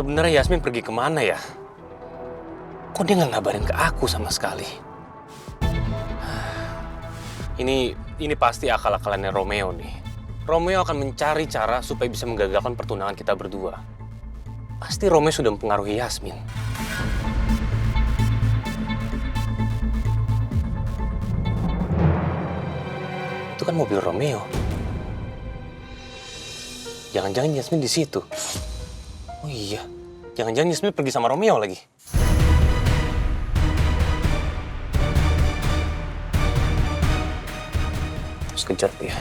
Sebenarnya Yasmin pergi kemana ya? Kok dia nggak ngabarin ke aku sama sekali? Ini pasti akal-akalannya Romeo nih. Romeo akan mencari cara supaya bisa menggagalkan pertunangan kita berdua. Pasti Romeo sudah mempengaruhi Yasmin. Itu kan mobil Romeo. Jangan-jangan Yasmin di situ. Oh iya, jangan-jangan Yasmin pergi sama Romeo lagi. Terus kejar dia.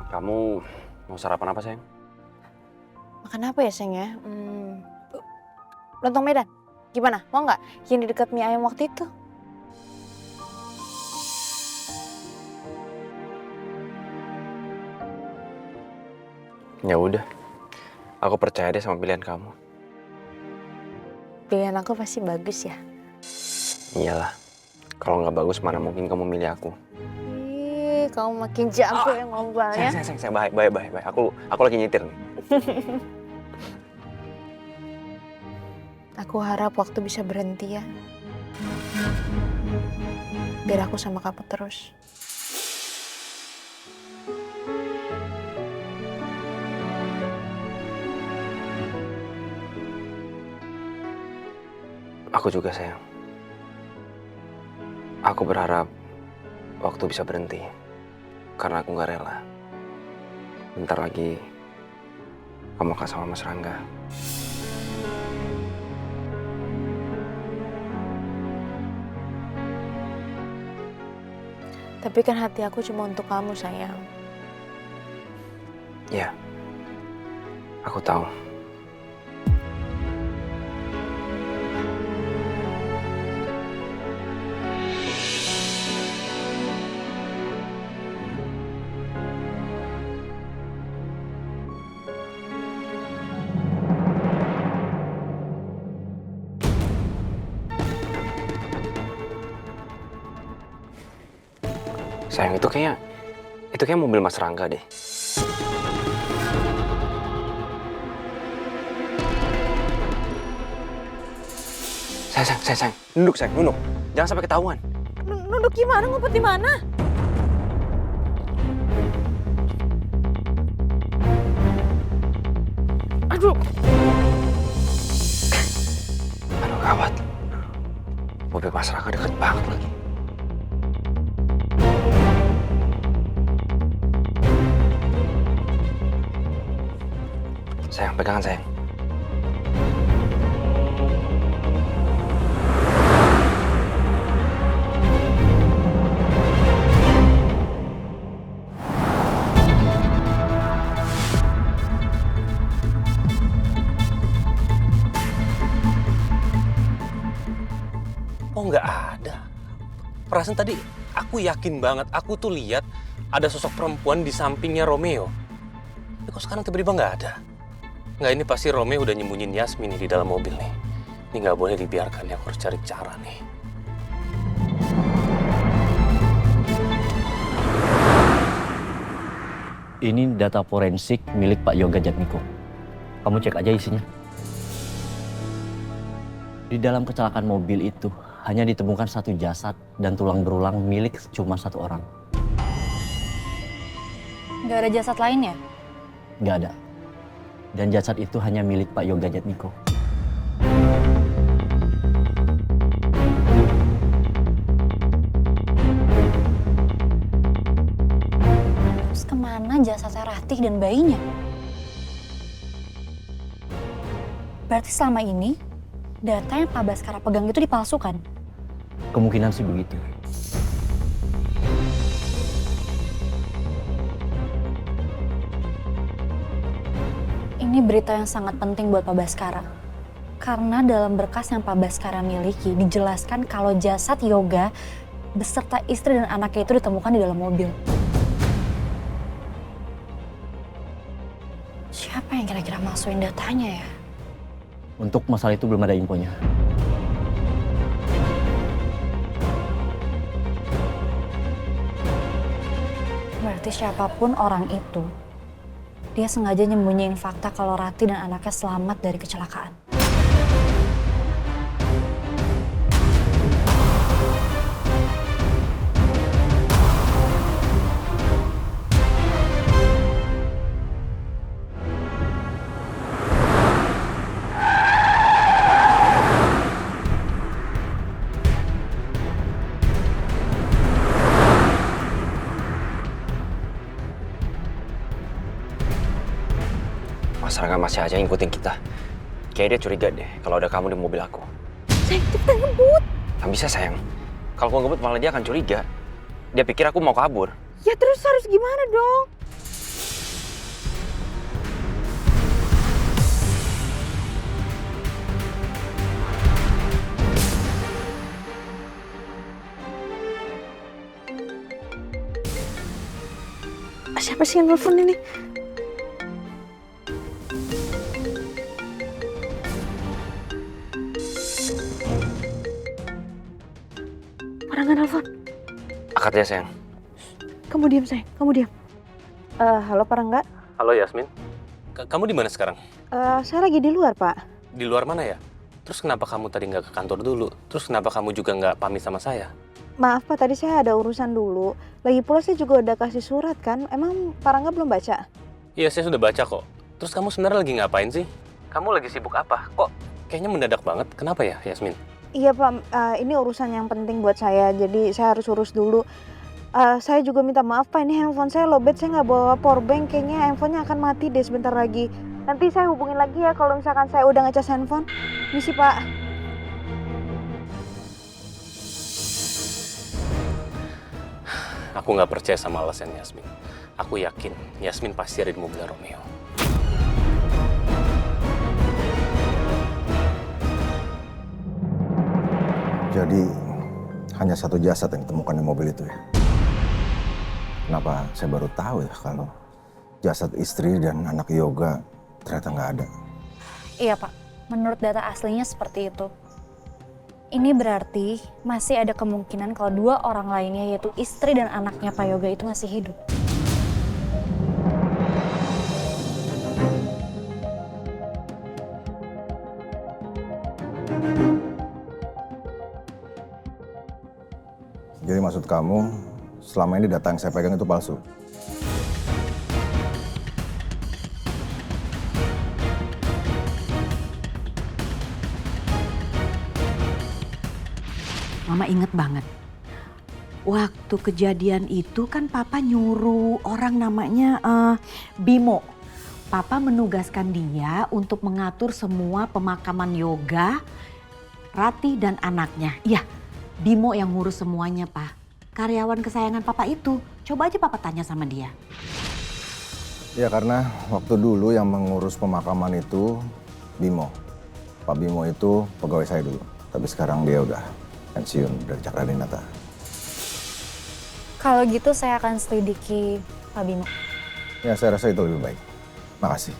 Kamu mau sarapan apa, sayang? Makan apa ya, sayang ya? Lontong Medan. Gimana? Mau nggak? Yang di dekat mie ayam waktu itu. Ya udah, aku percaya deh sama pilihan kamu. Pilihan aku pasti bagus ya. Iyalah, kalau nggak bagus mana mungkin kamu milih aku. Ih, kamu makin jago ya ngomongnya. Sayang, baik. Aku lagi nyetir nih. Aku harap waktu bisa berhenti ya. Biar aku sama kamu terus. Aku juga, sayang. Aku berharap waktu bisa berhenti. Karena aku nggak rela. Bentar lagi kamu akan sama Mas Rangga. Tapi kan hati aku cuma untuk kamu, sayang. Ya, aku tahu. Sayang, itu kayak mobil Mas Rangga deh. Sayang. Nunduk, sayang, nunduk. Jangan sampai ketahuan. Nunduk gimana? Ngumpet di mana? Aduh. Aduh, gawat. Mobil Mas Rangga deket banget lagi. Sayang, pegangan, sayang. Oh nggak ada. Perasaan tadi aku yakin banget, aku tuh lihat ada sosok perempuan di sampingnya Romeo. Tapi kok sekarang tiba-tiba nggak ada? Nggak, ini pasti Romeo udah nyembunyiin Yasmin nih di dalam mobil nih. Ini nggak boleh dibiarkan, ya, aku harus cari cara nih. Ini data forensik milik Pak Yoga Jatmiko. Kamu cek aja isinya. Di dalam kecelakaan mobil itu hanya ditemukan satu jasad dan tulang berulang milik cuma satu orang. Nggak ada jasad lain ya? Nggak ada. Dan jasad itu hanya milik Pak Yoga Jatmiko. Terus kemana jasadnya Ratih dan bayinya? Berarti selama ini data yang Pak Baskara pegang itu dipalsukan? Kemungkinan sih begitu. Ini berita yang sangat penting buat Pak Baskara. Karena dalam berkas yang Pak Baskara miliki dijelaskan kalau jasad Yoga beserta istri dan anaknya itu ditemukan di dalam mobil. Siapa yang kira-kira masukin datanya ya? Untuk masalah itu belum ada infonya. Berarti siapapun orang itu, dia sengaja nyembunyiin fakta kalau Rati dan anaknya selamat dari kecelakaan. Mas Rangga masih aja ngikutin kita. Kayaknya dia curiga deh kalau ada kamu di mobil aku. Sayang, kita ngebut. Gak bisa sayang. Kalau aku ngebut malah dia akan curiga. Dia pikir aku mau kabur. Ya terus harus gimana dong? Siapa sih yang nelfon ini? Orang nggak nelfon. Angkat ya sayang. Kamu diam sayang, kamu diam. Halo Parangga. Halo Yasmin. Kamu di mana sekarang? Saya lagi di luar Pak. Di luar mana ya? Terus kenapa kamu tadi nggak ke kantor dulu? Terus kenapa kamu juga nggak pamit sama saya? Maaf Pak, tadi saya ada urusan dulu. Lagi pula saya juga udah kasih surat kan. Emang Parangga belum baca? Iya, saya sudah baca kok. Terus kamu sebenarnya lagi ngapain sih? Kamu lagi sibuk apa? Kok kayaknya mendadak banget. Kenapa ya, Yasmin? Iya Pak, ini urusan yang penting buat saya. Jadi saya harus urus dulu. Saya juga minta maaf Pak, ini handphone saya lowbat. Saya nggak bawa powerbank. Kayaknya handphonenya akan mati deh sebentar lagi. Nanti saya hubungin lagi ya kalau misalkan saya udah ngecas handphone. Misi Pak. Aku nggak percaya sama alasan Yasmin. Aku yakin Yasmin pasti ada di mobil Romeo. Jadi hanya satu jasad yang ditemukan di mobil itu ya. Kenapa saya baru tahu ya kalau jasad istri dan anak Yoga ternyata nggak ada. Iya Pak, menurut data aslinya seperti itu. Ini berarti masih ada kemungkinan kalau dua orang lainnya yaitu istri dan anaknya Pak Yoga itu masih hidup. Jadi maksud kamu selama ini data yang saya pegang itu palsu? Mama inget banget. Waktu kejadian itu kan Papa nyuruh orang namanya Bimo. Papa menugaskan dia untuk mengatur semua pemakaman Yoga, Rati dan anaknya. Iya, Bimo yang ngurus semuanya Pak. Karyawan kesayangan Papa itu. Coba aja Papa tanya sama dia. Ya karena waktu dulu yang mengurus pemakaman itu Bimo. Pak Bimo itu pegawai saya dulu. Tapi sekarang dia udah pensiun dari Cakradinata. Kalau gitu saya akan selidiki Pak Bimo. Ya saya rasa itu lebih baik. Makasih.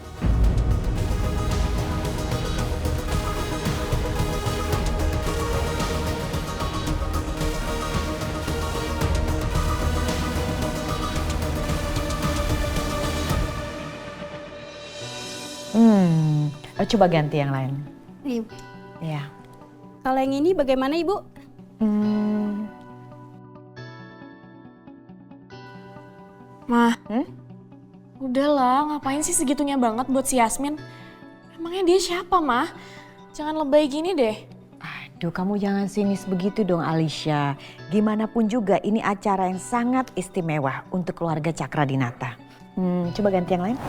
Coba ganti yang lain. Nih, Ya. kalau yang ini bagaimana Ibu? Mah, udahlah, ngapain sih segitunya banget buat si Yasmin? Emangnya dia siapa, Mah? Jangan lebay gini deh. Aduh, kamu jangan sinis begitu dong, Alicia. Gimana pun juga ini acara yang sangat istimewa untuk keluarga Cakradinata. Coba ganti yang lain.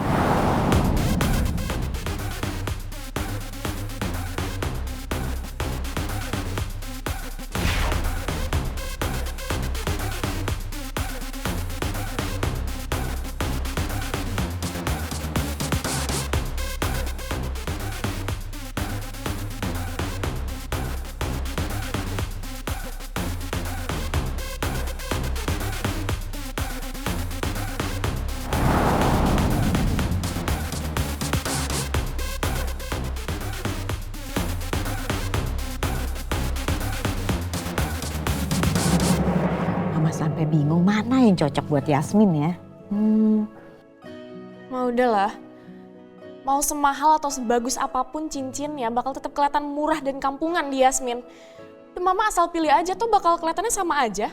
sampai bingung mana yang cocok buat Yasmin ya. Mau udahlah. Mau semahal atau sebagus apapun cincinnya bakal tetap kelihatan murah dan kampungan di Yasmin. Dan mama asal pilih aja tuh bakal kelihatannya sama aja.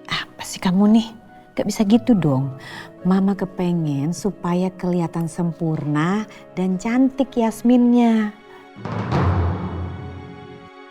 Apa sih kamu nih? Gak bisa gitu dong. Mama kepengen supaya kelihatan sempurna dan cantik Yasminnya.